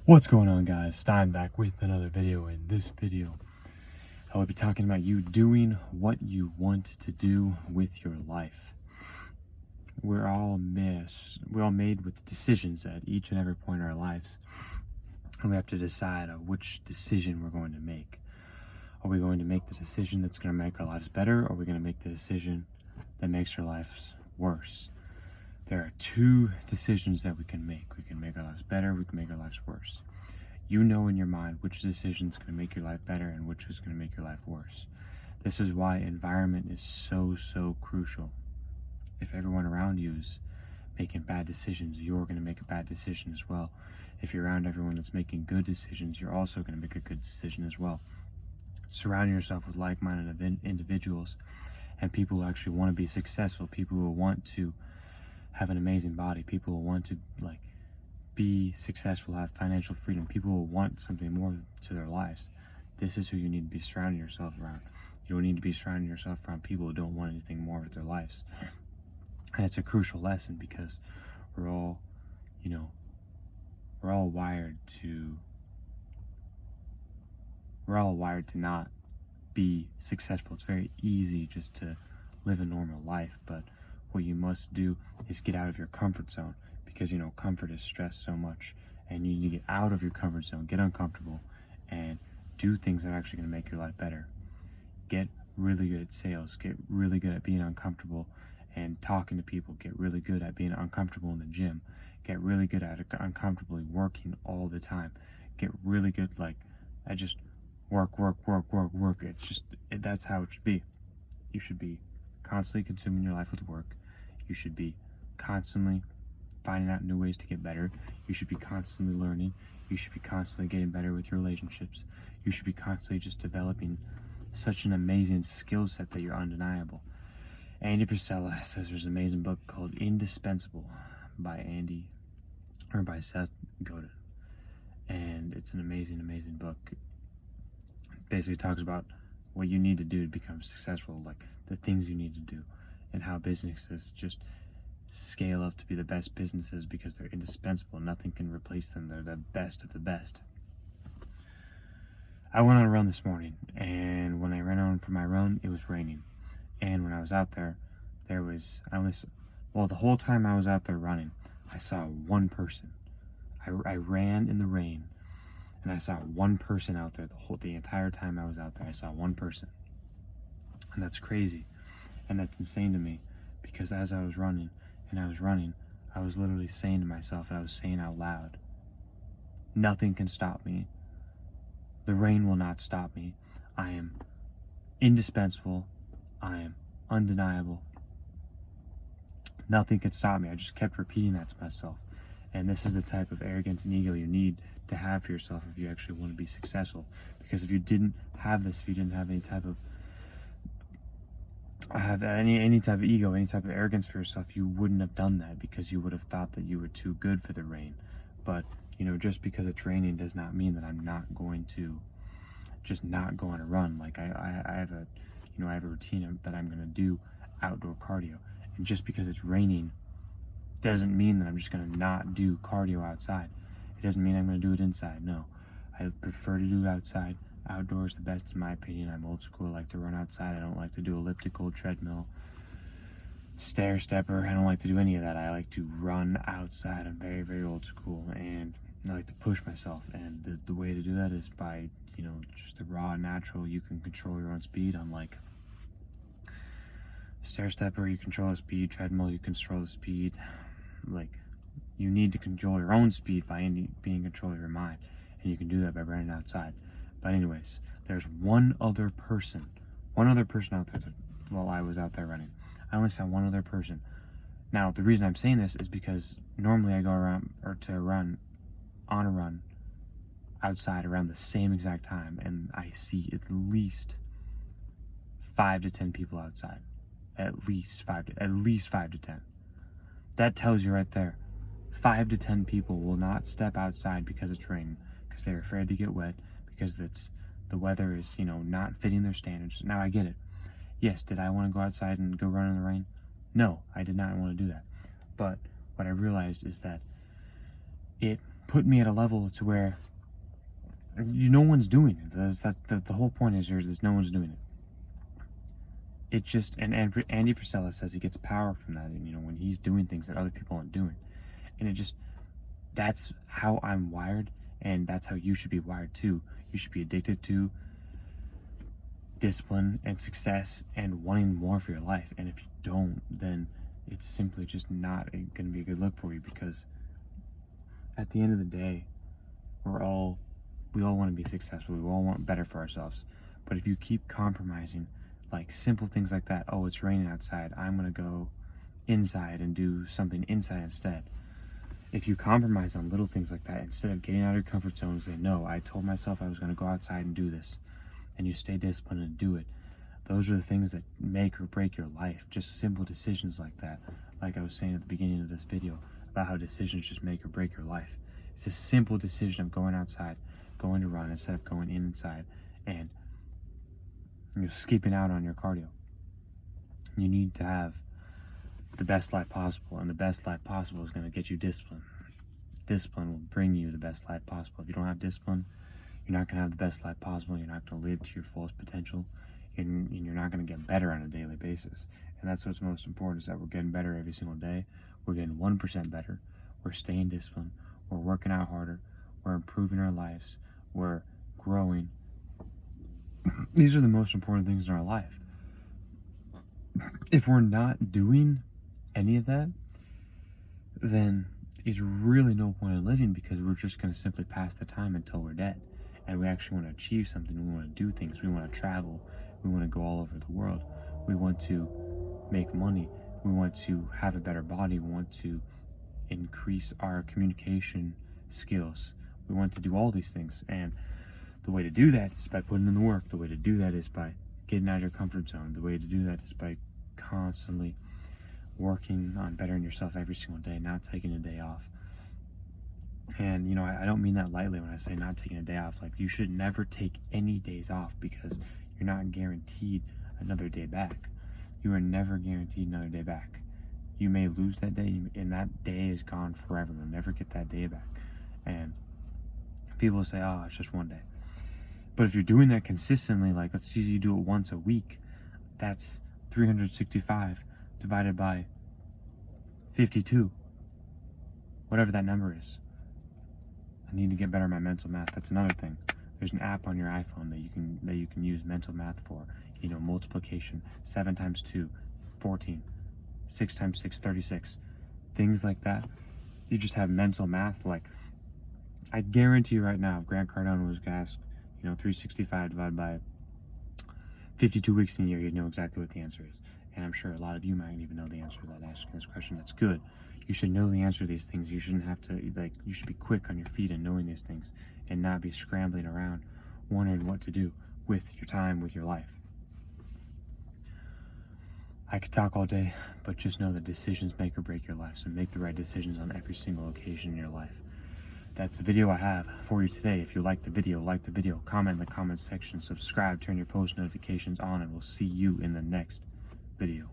What's going on, guys? Stein back with another video. In this video, I will be talking about you doing what you want to do with your life. We're all made with decisions at each and every point in our lives, and we have to decide which decision we're going to make. Are we going to make the decision that's going to make our lives better, or are we going to make the decision that makes our lives worse? There are two decisions that we can make. We can make our lives better, we can make our lives worse. You know in your mind which decision is going to make your life better and which is going to make your life worse. This is why environment is so crucial. If everyone around you is making bad decisions, you're going to make a bad decision as well. If you're around everyone that's making good decisions, you're also going to make a good decision as well. Surround yourself with like-minded individuals and people who actually want to be successful, people who want to have an amazing body, people who want to be successful, have financial freedom, people who want something more to their lives. This is who you need to be surrounding yourself around. You don't need to be surrounding yourself around people who don't want anything more with their lives. And it's a crucial lesson because we're all wired to not be successful. It's very easy just to live a normal life, but what you must do is get out of your comfort zone, because comfort is stressed so much, and you need to get out of your comfort zone, get uncomfortable, and do things that are actually going to make your life better. Get really good at sales, get really good at being uncomfortable and talking to people, get really good at being uncomfortable in the gym, get really good at uncomfortably working all the time, get really good at just work. That's how it should be. You should be constantly consuming your life with work. You should be constantly finding out new ways to get better. You should be constantly learning. You should be constantly getting better with your relationships. You should be constantly just developing such an amazing skill set that you're undeniable. Andy Frisella says there's an amazing book called Indispensable by Seth Godin, and it's an amazing book. It basically talks about what you need to do to become successful, like the things you need to do, and how businesses just scale up to be the best businesses because they're indispensable. Nothing can replace them. They're the best of the best. I went on a run this morning, and when I ran on for my run, it was raining. And when I was out there, the whole time I was out there running, I saw one person. I ran in the rain, and I saw one person out there the entire time I was out there. I saw one person. And that's crazy. And that's insane to me, because as I was running, I was literally saying to myself, and I was saying out loud, nothing can stop me. The rain will not stop me. I am indispensable. I am undeniable. Nothing can stop me. I just kept repeating that to myself. And this is the type of arrogance and ego you need to have for yourself if you actually want to be successful. Because if you didn't have this, if you didn't have any type of any type of ego, any type of arrogance for yourself, you wouldn't have done that, because you would have thought that you were too good for the rain. But just because it's raining does not mean that I'm not going to just not go on a run. Like I have a routine that I'm going to do outdoor cardio, and just because it's raining doesn't mean that I'm just going to not do cardio outside. It doesn't mean I'm going to do it inside. No, I prefer to do it outside. Outdoors the best in my opinion. I'm old school. I like to run outside. I don't like to do elliptical, treadmill, stair stepper. I don't like to do any of that. I like to run outside. I'm very old school, and I like to push myself. And the way to do that is by just the raw, natural. You can control your own speed. Unlike stair stepper, you control the speed. Treadmill, you control the speed. You need to control your own speed by being in control of your mind, and you can do that by running outside. But anyways, there's one other person out there while I was out there running. I only saw one other person. Now, the reason I'm saying this is because normally I go around on a run outside around the same exact time, and I see at least 5 to 10 people outside. At least 5 to 10. That tells you right there, 5 to 10 people will not step outside because it's raining, because they're afraid to get wet, because the weather is not fitting their standards. Now I get it. Yes, did I want to go outside and go run in the rain? No, I did not want to do that. But what I realized is that it put me at a level to where no one's doing it. The whole point is there's no one's doing it. It just, and Andy Frisella says he gets power from that, and, you know, when he's doing things that other people aren't doing. And it just, that's how I'm wired, and that's how you should be wired too. You should be addicted to discipline and success and wanting more for your life. And if you don't, then it's simply just not going to be a good look for you, because at the end of the day, we all want to be successful. We all want better for ourselves. But if you keep compromising, like simple things like that, oh, it's raining outside, I'm going to go inside and do something inside instead. If you compromise on little things like that, instead of getting out of your comfort zone and say, no, I told myself I was going to go outside and do this, and you stay disciplined and do it, those are the things that make or break your life. Just simple decisions like that. Like I was saying at the beginning of this video about how decisions just make or break your life. It's a simple decision of going outside, going to run instead of going inside, and you're skipping out on your cardio. You need to have the best life possible, and the best life possible is going to get you discipline. Discipline will bring you the best life possible. If you don't have discipline, you're not going to have the best life possible. You're not going to live to your fullest potential, and you're not going to get better on a daily basis. And that's what's most important, is that we're getting better every single day. We're getting 1% better. We're staying disciplined. We're working out harder. We're improving our lives. We're growing. These are the most important things in our life. If we're not doing any of that, then it's really no point in living, because we're just going to simply pass the time until we're dead. And we actually want to achieve something. We want to do things. We want to travel. We want to go all over the world. We want to make money. We want to have a better body. We want to increase our communication skills. We want to do all these things. And the way to do that is by putting in the work. The way to do that is by getting out of your comfort zone. The way to do that is by constantly working on bettering yourself every single day, not taking a day off. And, you know, I don't mean that lightly when I say not taking a day off. Like, you should never take any days off, because you're not guaranteed another day back. You are never guaranteed another day back. You may lose that day, and that day is gone forever. You'll never get that day back. And people say, oh, it's just one day. But if you're doing that consistently, like, let's usually do it once a week, that's 365 divided by 52, whatever that number is. I need to get better at my mental math. That's another thing. There's an app on your iPhone that you can use mental math for. You know, multiplication, 7 times 2, 14, 6 times 6, 36, things like that. You just have mental math. Like, I guarantee you right now, if Grant Cardone was asked, you know, 365 divided by 52 weeks in a year, you'd know exactly what the answer is. And I'm sure a lot of you might even know the answer to that, asking this question. That's good. You should know the answer to these things. You shouldn't have to, like, you should be quick on your feet and knowing these things, and not be scrambling around wondering what to do with your time, with your life. I could talk all day, but just know that decisions make or break your life. So make the right decisions on every single occasion in your life. That's the video I have for you today. If you like the video, comment in the comments section, subscribe, turn your post notifications on, and we'll see you in the next video.